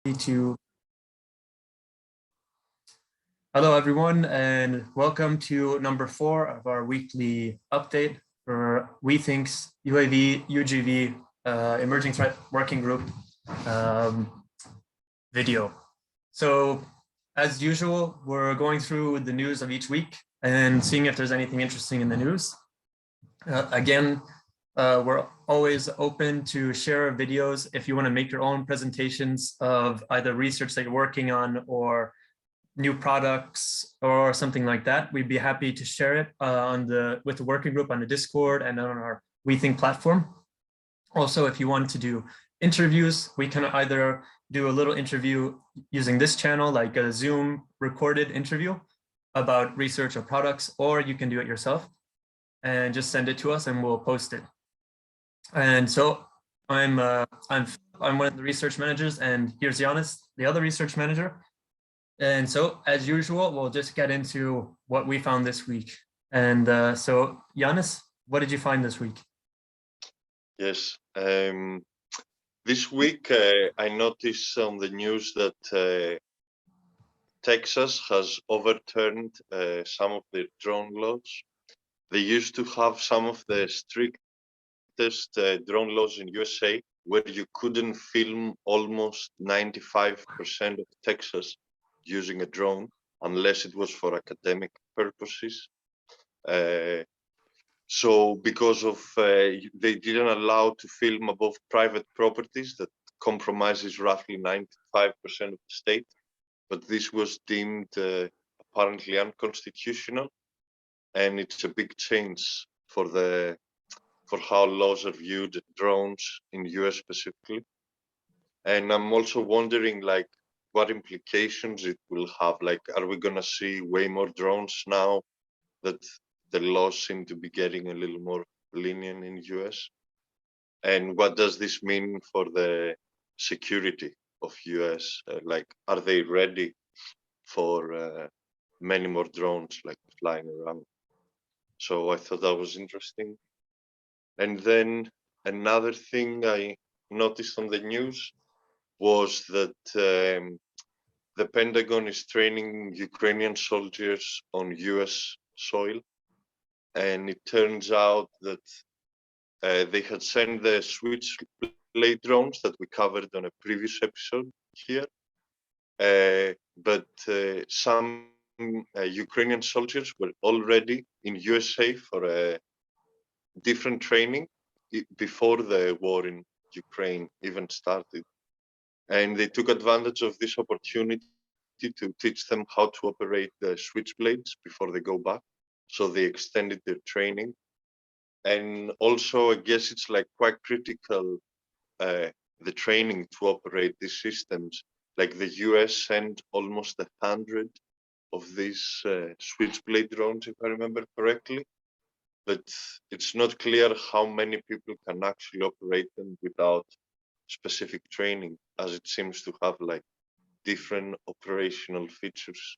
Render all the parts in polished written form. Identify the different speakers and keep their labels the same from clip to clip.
Speaker 1: To Hello everyone, and welcome to number 4 of our weekly update for weTHINK's UAV UGV Emerging Threat Working Group video. So as usual, we're going through the news of each week and seeing if there's anything interesting in the news. We're always open to share videos if you want to make your own presentations of either research that you're working on or new products or something like that. We'd be happy to share it with the working group on the Discord and on our weTHINK platform. Also, if you want to do interviews, we can either do a little interview using this channel, like a Zoom recorded interview about research or products, or you can do it yourself and just send it to us and we'll post it. And so I'm one of the research managers, and here's Giannis, the other research manager. And so as usual, we'll just get into what we found this week. And so Giannis, what did you find this week?
Speaker 2: Yes, this week I noticed on the news that Texas has overturned some of the drone laws. They used to have some of the strictest drone laws in USA, where you couldn't film almost 95% of Texas using a drone unless it was for academic purposes. So because of they didn't allow to film above private properties, that compromises roughly 95% of the state, but this was deemed apparently unconstitutional, and it's a big change for how laws are viewed, drones in US specifically. And I'm also wondering, like, what implications it will have. Like, are we gonna see way more drones now that the laws seem to be getting a little more lenient in US? And what does this mean for the security of US? Like, are they ready for many more drones like flying around? So I thought that was interesting. And then another thing I noticed on the news was that the Pentagon is training Ukrainian soldiers on US soil. And it turns out that they had sent the Switchblade drones that we covered on a previous episode here. But some Ukrainian soldiers were already in USA for a different training before the war in Ukraine even started. And they took advantage of this opportunity to teach them how to operate the Switchblades before they go back. So they extended their training. And also, I guess it's like quite critical, the training to operate these systems. Like the US sent almost 100 of these Switchblade drones, if I remember correctly. But it's not clear how many people can actually operate them without specific training, as it seems to have like different operational features.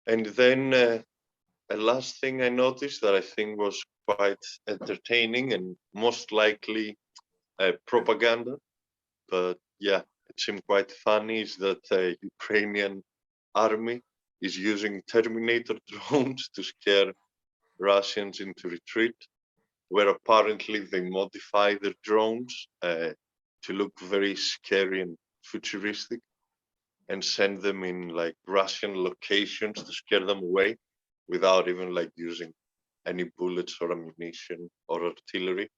Speaker 2: And then a last thing I noticed that I think was quite entertaining and most likely propaganda, but yeah, it seemed quite funny, is that the Ukrainian army is using Terminator drones to scare Russians into retreat, where apparently they modify their drones to look very scary and futuristic and send them in like Russian locations to scare them away without even like using any bullets or ammunition or artillery.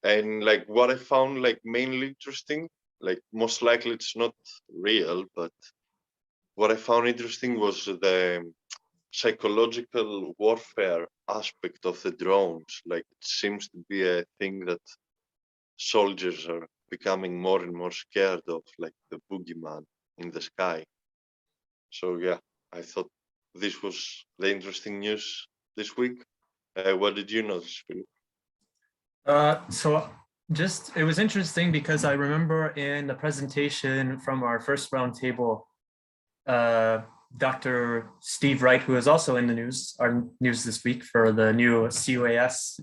Speaker 2: And like what I found like mainly interesting, like most likely it's not real, but what I found interesting was the psychological warfare aspect of the drones. Like it seems to be a thing that soldiers are becoming more and more scared of, like the boogeyman in the sky. So yeah, I thought this was the interesting news this week. What did you notice, Philip?
Speaker 1: It was interesting because I remember in the presentation from our first roundtable, Dr. Steve Wright, who is also in the news, our news this week for the new CUAS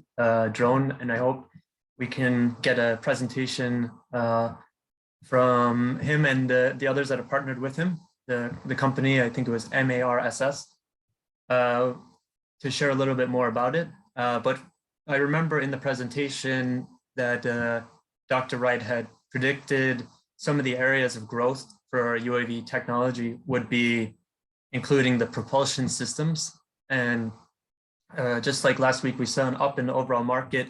Speaker 1: drone, and I hope we can get a presentation from him and the others that have partnered with him, the company, I think it was MARSS, to share a little bit more about it. But I remember in the presentation that Dr. Wright had predicted some of the areas of growth for UAV technology would be including the propulsion systems. And just like last week, we saw an up in the overall market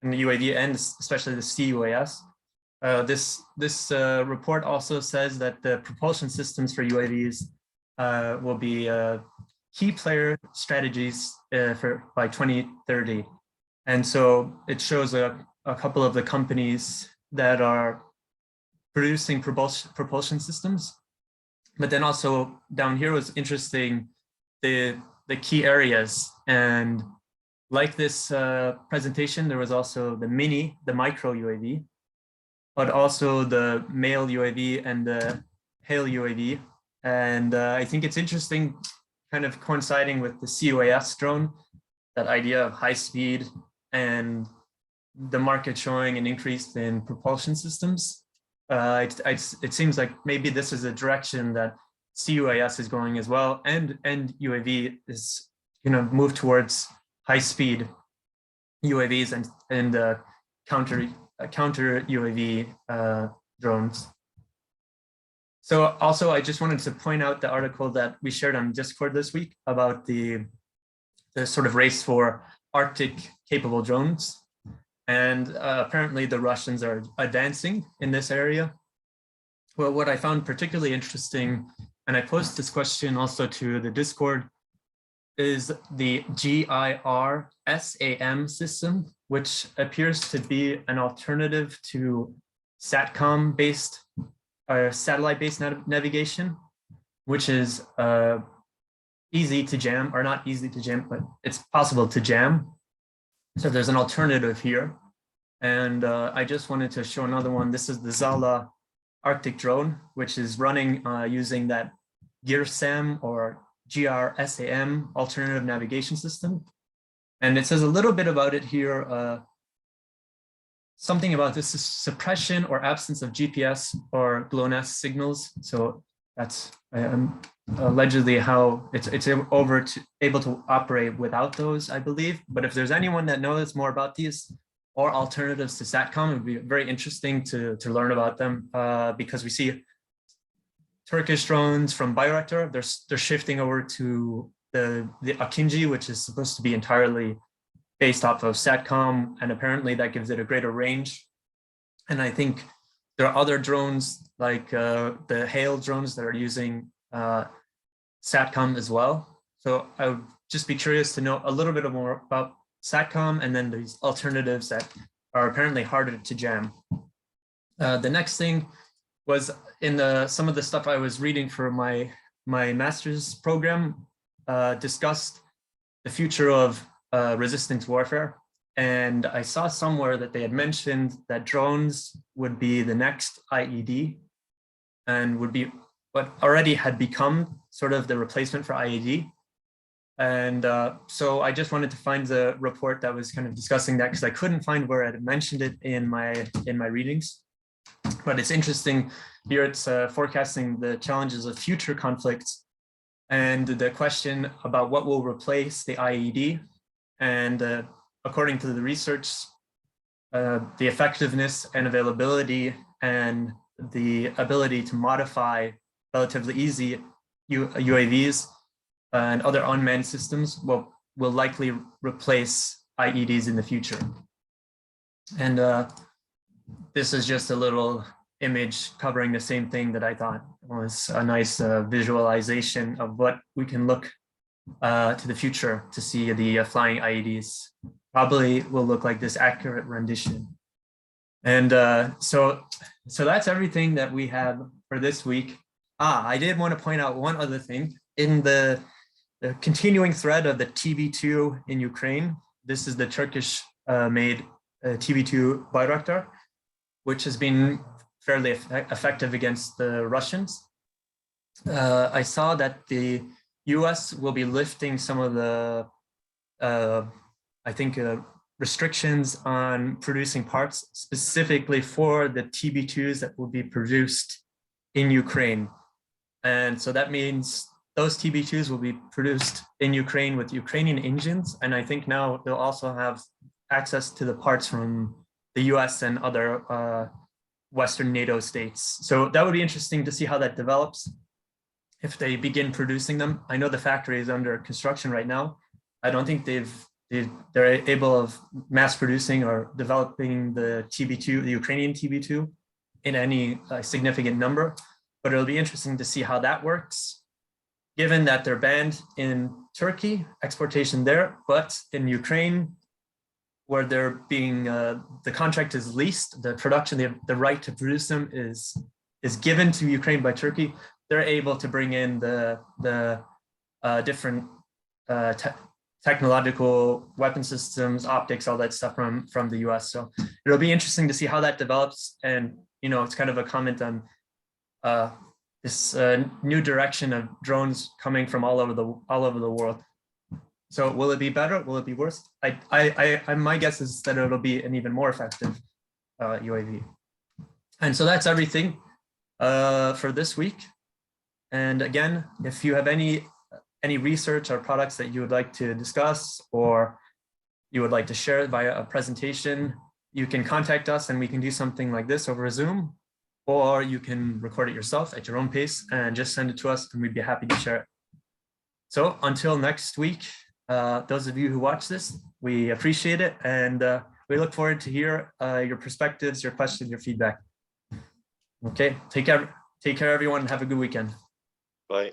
Speaker 1: in the UAV and especially the CUAS. This report also says that the propulsion systems for UAVs will be key player strategies by 2030. And so it shows a couple of the companies that are producing propulsion systems. But then also down here was interesting, the key areas. And like this presentation, there was also the micro UAV, but also the male UAV and the hail UAV. And I think it's interesting, kind of coinciding with the CUAS drone, that idea of high speed and the market showing an increase in propulsion systems. It seems like maybe this is a direction that CUAS is going as well, and UAV is move towards high speed UAVs and counter UAV drones. So also, I just wanted to point out the article that we shared on Discord this week about the sort of race for Arctic capable drones. And apparently the Russians are advancing in this area. Well, what I found particularly interesting, and I posed this question also to the Discord, is the GIR-SAM system, which appears to be an alternative to SATCOM-based or satellite-based navigation, which is easy to jam, or not easy to jam, but it's possible to jam. So there's an alternative here. And I just wanted to show another one. This is the Zala Arctic drone, which is running using that GIR-SAM or GIR-SAM alternative navigation system. And it says a little bit about it here. Something about this is suppression or absence of GPS or GLONASS signals. So that's allegedly how it's able to operate without those, I believe. But if there's anyone that knows more about these or alternatives to SATCOM, it would be very interesting to learn about them, because we see Turkish drones from Bayraktar, they're shifting over to the Akinji, which is supposed to be entirely based off of SATCOM, and apparently that gives it a greater range. And I think there are other drones like the hail drones that are using SATCOM as well. So I would just be curious to know a little bit more about SATCOM and then these alternatives that are apparently harder to jam. The next thing was in some of the stuff I was reading for my master's program, discussed the future of resistance warfare. And I saw somewhere that they had mentioned that drones would be the next IED and would be what already had become sort of the replacement for IED. And so I just wanted to find the report that was kind of discussing that, because I couldn't find where I had mentioned it in my readings. But it's interesting here, it's forecasting the challenges of future conflicts and the question about what will replace the IED. And according to the research, the effectiveness and availability and the ability to modify relatively easy UAVs and other unmanned systems will likely replace IEDs in the future. And this is just a little image covering the same thing that I thought was a nice visualization of what we can look to the future to see the flying IEDs. Probably will look like this accurate rendition. And so that's everything that we have for this week. I did want to point out one other thing. In the continuing thread of the TB2 in Ukraine, this is the Turkish made TB2 Bayraktar, which has been fairly effective against the Russians. I saw that the US will be lifting some of the, I think, restrictions on producing parts specifically for the TB2s that will be produced in Ukraine. And so that means those TB2s will be produced in Ukraine with Ukrainian engines. And I think now they'll also have access to the parts from the US and other Western NATO states. So that would be interesting to see how that develops if they begin producing them. I know the factory is under construction right now. I don't think they're able of mass producing or developing the TB2, the Ukrainian TB2 in any significant number, but it'll be interesting to see how that works, given that they're banned in Turkey, exportation there, but in Ukraine, where they're being, the contract is leased, the production, the right to produce them is given to Ukraine by Turkey, they're able to bring in the different technological weapon systems, optics, all that stuff from the US. So it'll be interesting to see how that develops. And, you know, it's kind of a comment on this new direction of drones coming from all over the world. So will it be better? Will it be worse? My guess is that it'll be an even more effective UAV. And so that's everything for this week. And again, if you have any research or products that you would like to discuss, or you would like to share via a presentation, you can contact us and we can do something like this over Zoom, or you can record it yourself at your own pace and just send it to us and we'd be happy to share it. So until next week, those of you who watch this, we appreciate it. And we look forward to hear your perspectives, your questions, your feedback. Okay, take care everyone, and have a good weekend.
Speaker 2: Bye.